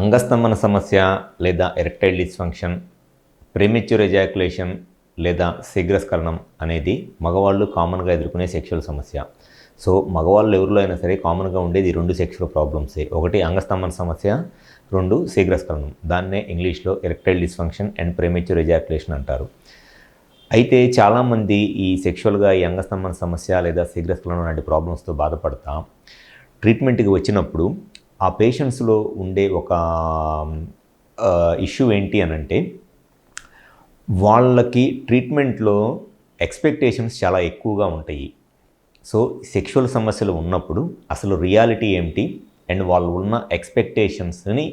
అంగస్తంభన సమస్య లేదా erectile dysfunction, premature ejaculation లేదా శీఘ్రస్ఖలనం అనేది మగవాళ్ళు కామన్గా ఎదుర్కొనే సెక్షువల్ సమస్య. సో మగవాళ్ళు ఎవరిలో అయినా సరే కామన్గా ఉండేది ఈ రెండు సెక్షువల్ ప్రాబ్లమ్సే. ఒకటి అంగస్తంభన సమస్య, రెండు శీఘ్రస్ఖలనం. దాన్నే ఇంగ్లీష్లో erectile dysfunction and premature ejaculation అంటారు. అయితే చాలామంది ఈ సెక్షువల్గా ఈ అంగస్తంభన సమస్య లేదా శీఘ్రస్ఖలనం లాంటి ప్రాబ్లమ్స్తో బాధపడతా ట్రీట్మెంట్కి వచ్చినప్పుడు ఆ పేషెంట్స్లో ఉండే ఒక ఇష్యూ ఏంటి అనంటే, వాళ్ళకి ట్రీట్మెంట్లో ఎక్స్పెక్టేషన్స్ చాలా ఎక్కువగా ఉంటాయి. సో సెక్షువల్ సమస్యలు ఉన్నప్పుడు అసలు రియాలిటీ ఏమిటి అండ్ వాళ్ళు ఉన్న ఎక్స్పెక్టేషన్స్ని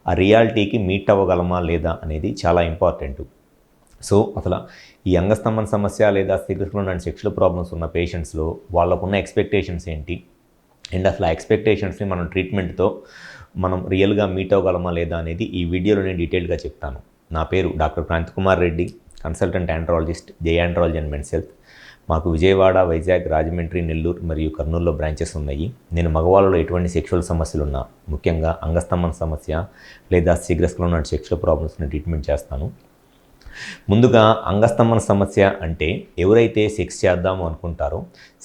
ఆ రియాలిటీకి మీట్ అవ్వగలమా లేదా అనేది చాలా ఇంపార్టెంట్. సో అసలు ఈ అంగస్తంభన సమస్య లేదా శీఘ్రస్ఖలనం లాంటి సెక్షువల్ ప్రాబ్లమ్స్ ఉన్న పేషెంట్స్లో వాళ్ళకున్న ఎక్స్పెక్టేషన్స్ ఏంటి అండ్ అసలు ఆ ఎక్స్పెక్టేషన్స్ని మనం ట్రీట్మెంట్తో మనం రియల్గా మీట్ అవ్వగలమా లేదా అనేది ఈ వీడియోలో నేను డీటెయిల్గా చెప్తాను. నా పేరు doctor Kranthikumar Reddy, consultant andrologist, J andrology and men's health. మాకు విజయవాడ, వైజాగ్, రాజమండ్రి, నెల్లూరు మరియు కర్నూలులో బ్రాంచెస్ ఉన్నాయి. నేను మగవాళ్ళలో ఎటువంటి సెక్షువల్ సమస్యలు ఉన్నా, ముఖ్యంగా అంగస్తంభన సమస్య లేదా శీఘ్రస్ఖలనం లాంటి సెక్షువల్ ప్రాబ్లమ్స్ని ట్రీట్మెంట్ చేస్తాను. ముందుగా అంగస్తంభన సమస్య అంటే ఎవరైతే సెక్స్ చేద్దాము అనుకుంటారో,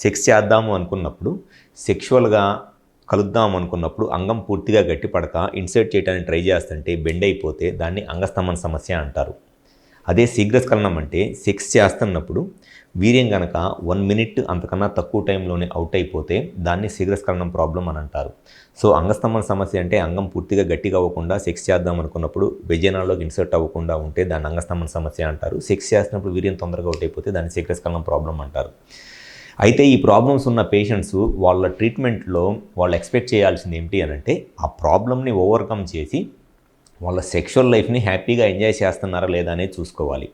సెక్స్ చేద్దాము అనుకున్నప్పుడు సెక్షువల్గా కలుద్దాం అనుకున్నప్పుడు అంగం పూర్తిగా గట్టిపడక ఇన్సర్ట్ చేయడానికి ట్రై చేస్తుంటే బెండ్ అయిపోతే దాన్ని అంగస్తంభన సమస్య అంటారు. అదే శీఘ్రస్ఖలనం అంటే సెక్స్ చేస్తున్నప్పుడు వీర్యం కనుక 1 మినిట్ అంతకన్నా తక్కువ టైంలోనే అవుట్ అయిపోతే దాన్ని శీఘ్రస్ఖలనం ప్రాబ్లం అని అంటారు. సో అంగస్తంభన సమస్య అంటే అంగం పూర్తిగా గట్టిగా అవ్వకుండా సెక్స్ చేద్దాం అనుకున్నప్పుడు వెజైనాలోకి ఇన్సర్ట్ అవ్వకుండా ఉంటే దాన్ని అంగస్తంభన సమస్య అంటారు. సెక్స్ చేస్తున్నప్పుడు వీర్యం తొందరగా అవుట్ అయిపోతే దాన్ని శీఘ్రస్ఖలనం ప్రాబ్లం అంటారు. అయితే ఈ ప్రాబ్లమ్స్ ఉన్న పేషెంట్స్ వాళ్ళ ట్రీట్మెంట్లో వాళ్ళు ఎక్స్పెక్ట్ చేయాల్సింది ఏంటి అని అంటే, ఆ ప్రాబ్లమ్ని ఓవర్కమ్ చేసి వాళ్ళ సెక్షువల్ లైఫ్ని హ్యాపీగా ఎంజాయ్ చేస్తున్నారా లేదా అనేది చూసుకోవాలి.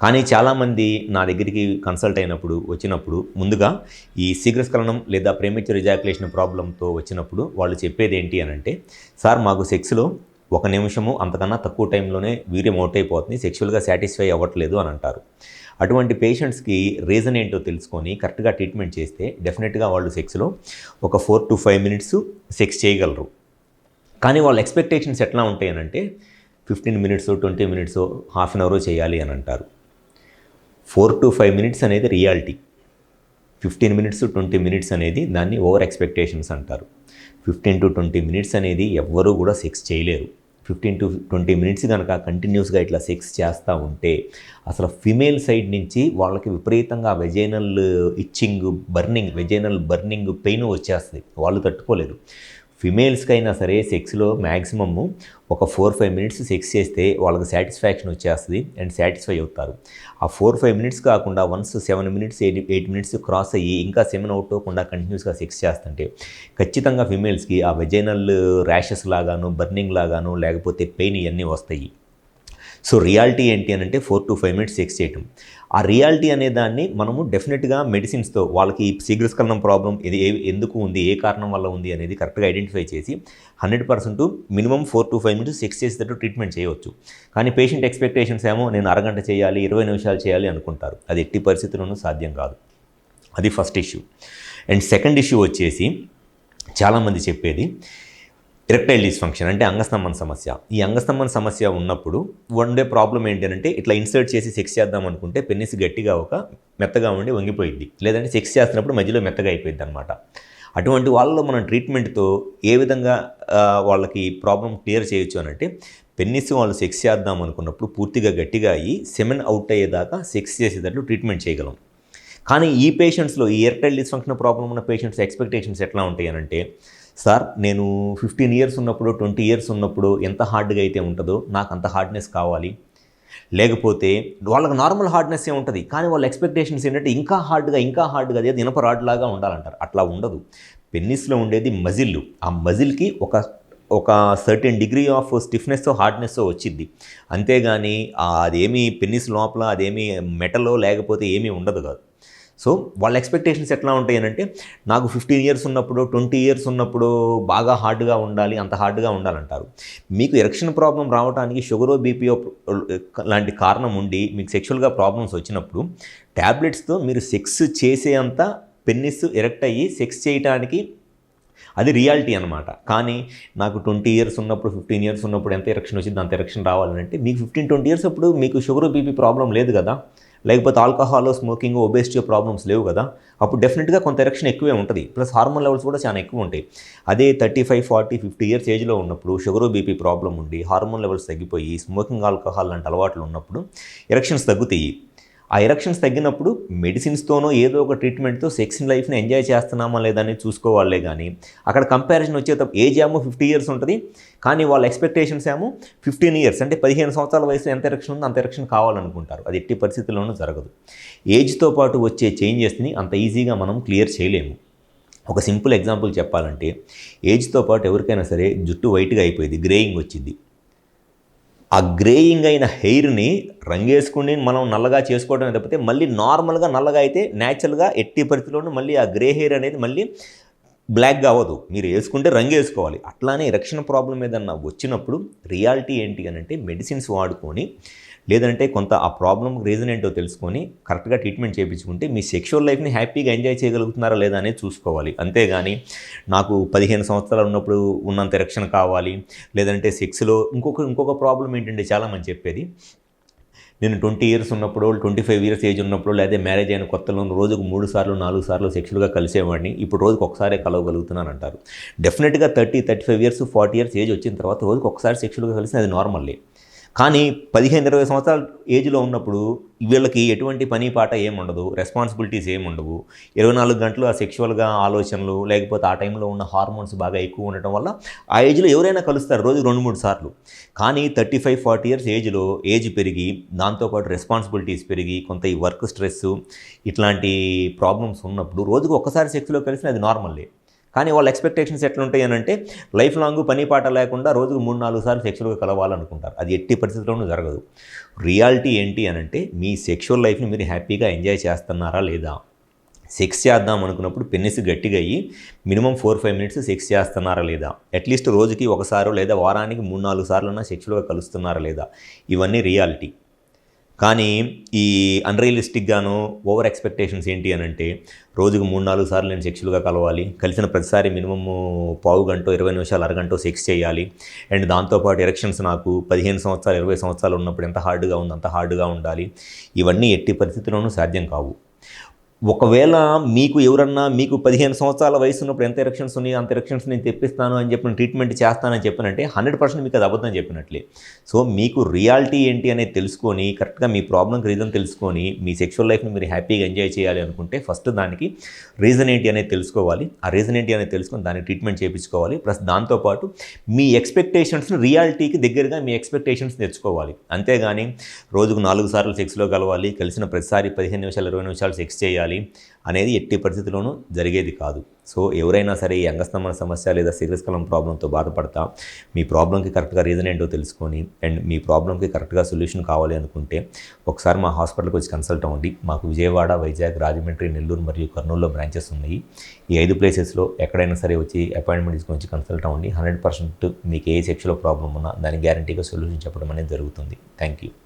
కానీ చాలామంది నా దగ్గరికి కన్సల్ట్ వచ్చినప్పుడు ముందుగా ఈ శీఘ్రస్ఖలనం లేదా ప్రీమెచ్యూర్ ఎజాక్యులేషన్ ప్రాబ్లంతో వచ్చినప్పుడు వాళ్ళు చెప్పేది ఏంటి అని అంటే, సార్ మాకు సెక్స్లో 1 నిమిషము అంతకన్నా తక్కువ టైంలోనే వీర్యం అవుట్ అయిపోతుంది, సెక్షువల్గా సాటిస్ఫై అవ్వట్లేదు అని అంటారు. అటువంటి పేషెంట్స్కి రీజన్ ఏంటో తెలుసుకొని కరెక్ట్గా ట్రీట్మెంట్ చేస్తే డెఫినెట్గా వాళ్ళు సెక్స్లో ఒక 4 to 5 మినిట్స్ సెక్స్ చేయగలరు. కానీ వాళ్ళ ఎక్స్పెక్టేషన్స్ ఎట్లా ఉంటాయి అని అంటే 15 minutes, 20 minutes, half an hour చేయాలి అని అంటారు. 4 to 5 మినిట్స్ అనేది రియాలిటీ. 15 మినిట్స్, 20 మినిట్స్ అనేది దాన్ని ఓవర్ ఎక్స్పెక్టేషన్స్ అంటారు. 15 to 20 మినిట్స్ అనేది ఎవ్వరూ కూడా సెక్స్ చేయలేరు. 15 to 20 మినిట్స్ కనుక కంటిన్యూస్గా ఇట్లా సెక్స్ చేస్తూ ఉంటే అసలు ఫిమేల్ సైడ్ నుంచి వాళ్ళకి విపరీతంగా vaginal itching, vaginal burning pain వచ్చేస్తుంది. వాళ్ళు తట్టుకోలేరు. ఫిమేల్స్కి అయినా సరే సెక్స్లో మ్యాక్సిమమ్ ఒక 4-5 మినిట్స్ సెక్స్ చేస్తే వాళ్ళకి సాటిస్ఫాక్షన్ వచ్చేస్తుంది అండ్ సాటిస్ఫై అవుతారు. ఆ 4-5 మినిట్స్ కాకుండా వన్స్ 7 మినిట్స్ 8 మినిట్స్ క్రాస్ అయ్యి ఇంకా సెమెన్ అవుట్ అవ్వకుండా కంటిన్యూస్గా సెక్స్ చేస్తుంటే ఖచ్చితంగా ఫిమేల్స్కి ఆ వెజైనల్ ర్యాషెస్ లాగాను, బర్నింగ్ లాగాను, లేకపోతే పెయిన్ ఇవన్నీ వస్తాయి. సో రియాలిటీ ఏంటి అని అంటే 4 to 5 మినిట్స్ సెక్స్ చేయటం. ఆ రియాలిటీ అనే దాన్ని మనము డెఫినెట్గా మెడిసిన్స్తో వాళ్ళకి శీఘ్రస్ఖలనం ప్రాబ్లం ఇది ఎందుకు ఉంది, ఏ కారణం వల్ల ఉంది అనేది కరెక్ట్గా ఐడెంటిఫై చేసి 100% మినిమం 4 to 5 మినిట్స్ సెక్స్ చేసేటట్టు ట్రీట్మెంట్ చేయవచ్చు. కానీ పేషెంట్ ఎక్స్పెక్టేషన్స్ ఏమో నేను అరగంట చేయాలి, 20 నిమిషాలు చేయాలి అనుకుంటారు. అది ఎట్టి పరిస్థితుల్లోనూ సాధ్యం కాదు. అది first issue. And second issue వచ్చేసి చాలామంది చెప్పేది ఎరెక్టైల్ డిస్ఫంక్షన్ అంటే అంగస్తంభన సమస్య. ఈ అంగస్తంభన సమస్య ఉన్నప్పుడు ఉండే ప్రాబ్లం ఏంటి అంటే ఇట్లా ఇన్సర్ట్ చేసి సెక్స్ చేద్దాం అనుకుంటే పెన్నిస్ గట్టిగా మెత్తగా ఉండి వంగిపోయింది, లేదంటే సెక్స్ చేస్తున్నప్పుడు మధ్యలో మెత్తగా అయిపోయింది అనమాట. అటువంటి వాళ్ళలో మనం ట్రీట్మెంట్తో ఏ విధంగా వాళ్ళకి ప్రాబ్లం క్లియర్ చేయొచ్చు అని అంటే, పెన్నిస్ వాళ్ళు సెక్స్ చేద్దాం అనుకున్నప్పుడు పూర్తిగా గట్టిగా అయ్యి సెమెన్ అవుట్ అయ్యేదాకా సెక్స్ చేసేటట్లు ట్రీట్మెంట్ చేయగలం. కానీ ఈ పేషెంట్స్లో ఈ ఎరెక్టైల్ డిస్ఫంక్షన్ ప్రాబ్లం ఉన్న పేషెంట్స్ ఎక్స్పెక్టేషన్స్ ఎట్లా ఉంటాయి అని అంటే, సార్ నేను 15 ఇయర్స్ ఉన్నప్పుడు, 20 ఇయర్స్ ఉన్నప్పుడు ఎంత హార్డ్గా అయితే ఉంటుందో నాకు అంత హార్డ్నెస్ కావాలి. లేకపోతే వాళ్ళకి నార్మల్ హార్డ్నెస్సే ఉంటుంది, కానీ వాళ్ళ ఎక్స్పెక్టేషన్స్ ఏంటంటే ఇంకా హార్డ్గా అదే ఇనప రాడ్లాగా ఉండాలంటారు. అట్లా ఉండదు. పెన్నిస్లో ఉండేది మజిల్. ఆ మజిల్కి ఒక certain degree of stiffness, hardness వచ్చిద్ది. అంతేగాని అదేమీ పెన్నిస్ లోపల అదేమీ మెటలో లేకపోతే ఏమీ ఉండదు కాదు. సో వాళ్ళ ఎక్స్పెక్టేషన్స్ ఎట్లా ఉంటాయి అంటే, నాకు 15 ఇయర్స్ ఉన్నప్పుడు, 20 ఇయర్స్ ఉన్నప్పుడు బాగా హార్డ్గా ఉండాలి, అంత హార్డ్గా ఉండాలంటారు. మీకు ఎరెక్షన్ ప్రాబ్లం రావడానికి షుగరో, బీపీఓ లాంటి కారణం ఉండి మీకు సెక్షువల్గా ప్రాబ్లమ్స్ వచ్చినప్పుడు ట్యాబ్లెట్స్తో మీరు సెక్స్ చేసే అంత పెన్నిస్ ఎరెక్ట్ అయ్యి సెక్స్ చేయడానికి అది రియాలిటీ అనమాట. కానీ నాకు 20 ఇయర్స్ ఉన్నప్పుడు, 15 ఇయర్స్ ఉన్నప్పుడు ఎంత ఎరెక్షన్ వచ్చింది అంత ఎరెక్షన్ రావాలంటే మీకు 15-20 ఇయర్స్ అప్పుడు మీకు షుగర్, బీపీ ప్రాబ్లం లేదు కదా, లేకపోతే ఆల్కహాల్, స్మోకింగ్, ఒబేసిటీ ప్రాబ్లమ్స్ లేవు కదా, అప్పుడు డెఫినెట్గా కొంత ఎరెక్షన్ ఎక్కువే ఉంటుంది. ప్లస్ హార్మోన్ లెవెల్స్ కూడా చాలా ఎక్కువ ఉంటాయి. అదే 35, 40, 50 ఇయర్స్ ఏజ్లో ఉన్నప్పుడు షుగర్, బీపీ ప్రాబ్లం ఉండి హార్మోన్ లెవెల్స్ తగ్గిపోయి స్మోకింగ్, ఆల్కహాల్ లాంటి అలవాట్లు ఉన్నప్పుడు ఎరెక్షన్స్ తగ్గుతాయి. ఆ ఎరెక్షన్స్ తగ్గినప్పుడు మెడిసిన్స్తోనో ఏదో ఒక ట్రీట్మెంట్తో సెక్స్ లైఫ్ని ఎంజాయ్ చేస్తున్నామా లేదా అని చూసుకోవాలే కానీ అక్కడ కంపారిజన్ వచ్చేటప్పుడు ఏజ్ ఏమో 50 ఇయర్స్ ఉంటుంది, కానీ వాళ్ళ ఎక్స్పెక్టేషన్స్ ఏమో 15 ఇయర్స్ అంటే 15 సంవత్సరాల వయసు ఎంత ఎరెక్షన్ ఉందో అంత ఎరెక్షన్ కావాలనుకుంటారు. అది ఎట్టి పరిస్థితుల్లోనూ జరగదు. ఏజ్తో పాటు వచ్చే చేంజెస్ని అంత ఈజీగా మనం క్లియర్ చేయలేము. ఒక సింపుల్ ఎగ్జాంపుల్ చెప్పాలంటే ఏజ్తో పాటు ఎవరికైనా సరే జుట్టు వైట్గా అయిపోయింది, గ్రేయింగ్ వచ్చింది. ఆ గ్రేయింగ్ అయిన హెయిర్ని రంగేసుకుని మనం నల్లగా చేసుకోవడం తప్పితే మళ్ళీ నార్మల్గా నల్లగా అయితే న్యాచురల్గా ఎట్టి పరిస్థితుల్లోనూ మళ్ళీ ఆ గ్రే హెయిర్ అనేది మళ్ళీ బ్లాక్గా అవ్వదు. మీరు వేసుకుంటే రంగు వేసుకోవాలి. అట్లానే ఎరెక్షన్ ప్రాబ్లం ఏదన్నా వచ్చినప్పుడు రియాలిటీ ఏంటి అని అంటే మెడిసిన్స్ వాడుకొని లేదంటే కొంత ఆ ప్రాబ్లమ్ రీజన్ ఏంటో తెలుసుకొని కరెక్ట్గా ట్రీట్మెంట్ చేయించుకుంటే మీ సెక్షువల్ లైఫ్ని హ్యాపీగా ఎంజాయ్ చేయగలుగుతున్నారా లేదా అనేది చూసుకోవాలి. అంతేగాని నాకు 15 సంవత్సరాలు ఉన్నప్పుడు ఉన్నంత ఎరెక్షన్ కావాలి, లేదంటే సెక్స్లో ఇంకొక ప్రాబ్లం ఏంటంటే చాలామంది చెప్పేది, నేను 20 ఇయర్స్ ఉన్నప్పుడు, 25 ఇయర్స్ ఏజ్ ఉన్నప్పుడు, లేదా మ్యారేజ్ అయిన కొత్తలో రోజుకు 3 సార్లు 4 సార్లు సెక్షువల్గా కలిసేవాడిని, ఇప్పుడు రోజుకు ఒకసారే కలవగలుగుతున్నాను అంటారు. డెఫినెట్గా 30, 35 ఇయర్స్, 40 ఇయర్స్ ఏజ్ వచ్చిన తర్వాత రోజుకు ఒకసారి సెక్షువల్గా కలిసి అది నార్మల్లే. కానీ 15-20 సంవత్సరాల ఏజ్లో ఉన్నప్పుడు వీళ్ళకి ఎటువంటి పని పాట ఏముండదు, రెస్పాన్సిబిలిటీస్ ఏముండవు, 24 గంటలు ఆ సెక్షువల్గా ఆలోచనలు, లేకపోతే ఆ టైంలో ఉన్న హార్మోన్స్ బాగా ఎక్కువ ఉండటం వల్ల ఆ ఏజ్లో ఎవరైనా కలుస్తారు రోజు 2-3 సార్లు. కానీ 35-40 ఇయర్స్ ఏజ్లో ఏజ్ పెరిగి దాంతోపాటు రెస్పాన్సిబిలిటీస్ పెరిగి కొంత ఈ వర్క్ స్ట్రెస్ ఇట్లాంటి ప్రాబ్లమ్స్ ఉన్నప్పుడు రోజుకు ఒక్కసారి సెక్స్లో కలిసిన అది నార్మల్లే. కానీ వాళ్ళ ఎక్స్పెక్టేషన్స్ ఎట్లుంటాయి అని అంటే లైఫ్ లాంగ్ పని పాట లేకుండా రోజుకు 3-4 సార్లు సెక్షువల్గా కలవాలనుకుంటారు. అది ఎట్టి పరిస్థితుల్లోనూ జరగదు. రియాలిటీ ఏంటి అని అంటే మీ సెక్షువల్ లైఫ్ని మీరు హ్యాపీగా ఎంజాయ్ చేస్తున్నారా లేదా, సెక్స్ చేద్దాం అనుకున్నప్పుడు పెన్నిస్ గట్టిగా అయ్యి మినిమం 4-5 మినిట్స్ సెక్స్ చేస్తున్నారా లేదా, అట్లీస్ట్ రోజుకి ఒకసారో లేదా వారానికి 3-4 సార్లన్నా సెక్షువల్గా కలుస్తున్నారా లేదా, ఇవన్నీ రియాలిటీ. కానీ ఈ అన్రియలిస్టిక్గాను ఓవర్ ఎక్స్పెక్టేషన్స్ ఏంటి అని అంటే రోజుకు 3-4 సార్లు నేను సెక్షువల్గా కలవాలి, కలిసిన ప్రతిసారి మినిమమ్ పావు గంట, 20 నిమిషాలు, అరగంట సెక్స్ చేయాలి, అండ్ దాంతోపాటు ఎరెక్షన్స్ నాకు 15 సంవత్సరాలు, 20 సంవత్సరాలు ఉన్నప్పుడు ఎంత హార్డ్గా ఉంది అంత హార్డ్గా ఉండాలి. ఇవన్నీ ఎట్టి పరిస్థితుల్లోనూ సాధ్యం కావు. ఒకవేళ మీకు ఎవరన్నా మీకు 15 సంవత్సరాల వయసు ఉన్నప్పుడు ఎంత ఎరెక్షన్స్ ఉన్నాయి అంత ఎరెక్షన్స్ నేను తెప్పిస్తాను అని చెప్పిన ట్రీట్మెంట్ చేస్తానని చెప్పినంటే 100% మీకు అది అబద్ధం చెప్పినట్లే. సో మీకు రియాలిటీ ఏంటి అనేది తెలుసుకొని కరెక్ట్గా మీ ప్రాబ్లంకి రీజన్ తెలుసుకొని మీ సెక్షువల్ లైఫ్ని మీరు హ్యాపీగా ఎంజాయ్ చేయాలి అనుకుంటే ఫస్ట్ దానికి రీజన్ ఏంటి అనేది తెలుసుకోవాలి. ఆ రీజన్ ఏంటి అనేది తెలుసుకొని దానికి ట్రీట్మెంట్ చేయించుకోవాలి. ప్లస్ దాంతోపాటు మీ ఎక్స్పెక్టేషన్స్ని రియాలిటీకి దగ్గరగా మీ ఎక్స్పెక్టేషన్స్ తెచ్చుకోవాలి. అంతేగాని రోజుకు 4 సార్లు సెక్స్లో కలవాలి, కలిసిన ప్రతిసారి 15 నిమిషాలు 20 నిమిషాలు సెక్స్ చేయాలి అనేది ఎట్టి పరిస్థితుల్లోనూ జరిగేది కాదు. సో ఎవరైనా సరే ఈ అంగస్తంభన సమస్య లేదా శీఘ్రస్ఖలనం ప్రాబ్లంతో బాధపడతా మీ ప్రాబ్లంకి కరెక్ట్గా రీజన్ ఏంటో తెలుసుకొని అండ్ మీ ప్రాబ్లంకి కరెక్ట్గా సొల్యూషన్ కావాలి అనుకుంటే ఒకసారి మా హాస్పిటల్కి వచ్చి కన్సల్ట్ అవ్వండి. మాకు విజయవాడ, వైజాగ్, రాజమండ్రి, నెల్లూరు మరియు కర్నూలులో బ్రాంచెస్ ఉన్నాయి. ఈ 5 ప్లేసెస్లో ఎక్కడైనా సరే వచ్చి అపాయింట్మెంట్ తీసుకొని కన్సల్ట్ అవ్వండి. 100% మీకు ఏ సెక్షువల్ ప్రాబ్లం ఉన్నా దానికి గ్యారంటీగా సొల్యూషన్ చెప్పడం అనేది జరుగుతుంది. Thank you.